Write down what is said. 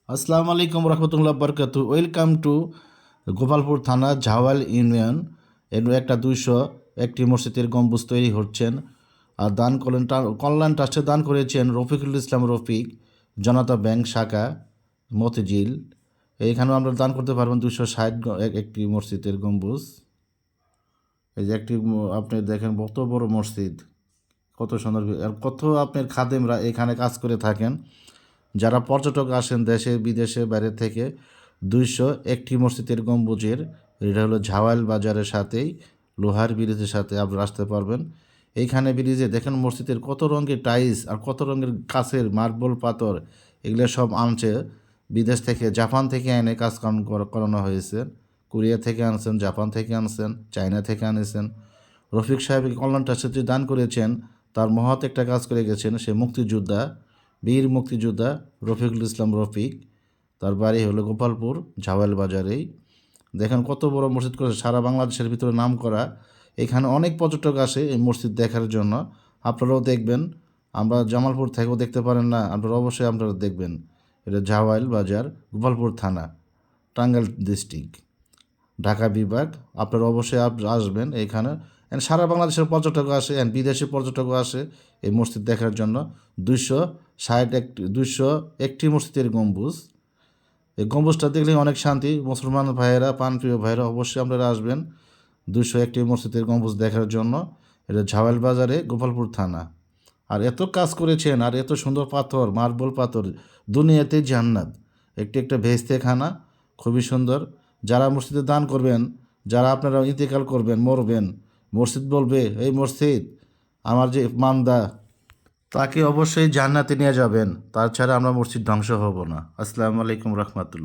আসসালামু আলাইকুম রহমতুল্লাহ বরকাতু। Welcome to Gopalpur থানা ঝাওয়াল ইউনিয়ন। এর একটা 201টি মসজিদের গম্বুজ তৈরি হচ্ছেন। আর দান করলেন কল্যাণ ট্রাস্টে দান করেছেন রফিকুল ইসলাম রফিক, জনতা ব্যাংক শাখা, মতিঝিল। এইখানেও আমরা দান করতে পারবেন 260 একটি মসজিদের গম্বুজ। এই যে একটি আপনি দেখেন কত বড় মসজিদ, কত সুন্দর, আর কত আপনার খাদেমরা এখানে কাজ করে থাকেন। যারা পর্যটক আসেন দেশে বিদেশে বাইরে থেকে, 201টি মসজিদের গম্বুজের, এটা হলো ঝাওয়াল বাজারের সাথেই লোহার ব্রিজের সাথে আপনারা আসতে পারবেন। এইখানে ব্রিজে দেখেন মসজিদের কত রঙের টাইলস আর কত রঙের কাছের মার্বল পাথর, এগুলো সব আনছে বিদেশ থেকে, জাপান থেকে এনে কাজ করানো হয়েছে। কোরিয়া থেকে আনছেন, জাপান থেকে আনছেন, চায়না থেকে আনেছেন। রফিক সাহেব কল্যাণ ট্রাস্টে দান করেছেন, তার মহৎ একটা কাজ করে গেছেন। সে মুক্তিযোদ্ধা, বীর মুক্তিযোদ্ধা রফিকুল ইসলাম রফিক। তার বাড়ি হলো গোপালপুর ঝাওয়াল বাজারেই। দেখেন কত বড় মসজিদ করেছে, সারা বাংলাদেশের ভিতরে নাম করা। এখানে অনেক পর্যটক আসে এই মসজিদ দেখার জন্য। আপনারাও দেখবেন, আমরা জামালপুর থেকেও দেখতে পারেন না, আপনারা অবশ্যই আপনারা দেখবেন। এটা ঝাওয়াল বাজার, গোপালপুর থানা, টাঙ্গাইল ডিস্ট্রিক্ট, ঢাকা বিভাগ। আপনারা অবশ্যই আসবেন এখানে। সারা বাংলাদেশের পর্যটক আসে, বিদেশি পর্যটকও আসে এই মসজিদ দেখার জন্য। 201টি মসজিদের গম্বুজ। এই গম্বুজটা দেখলে অনেক শান্তি। মুসলমান ভাইয়েরা, প্রাণপ্রিয় ভাইয়েরা, অবশ্যই আপনারা আসবেন 201টি মসজিদের গম্বুজ দেখার জন্য। এটা ঝাওয়াল বাজারে, গোপালপুর থানা। আর এত কাজ করেছেন, আর এত সুন্দর পাথর, মার্বল পাথর, দুনিয়াতে জান্নাত। একটি একটা ভেস্তেখানা, খুবই সুন্দর। যারা মসজিদে দান করবেন, যারা আপনারা ইন্তেকাল করবেন, মরবেন, মসজিদ বলবে এই মসজিদ আমার যে মান্দা, তাকে অবশ্যই জান্নাতে নিয়ে যাবেন। তাছাড়া আমরা মসজিদ ধ্বংস হব না। আসসালামু আলাইকুম রহমতুল্লাহ।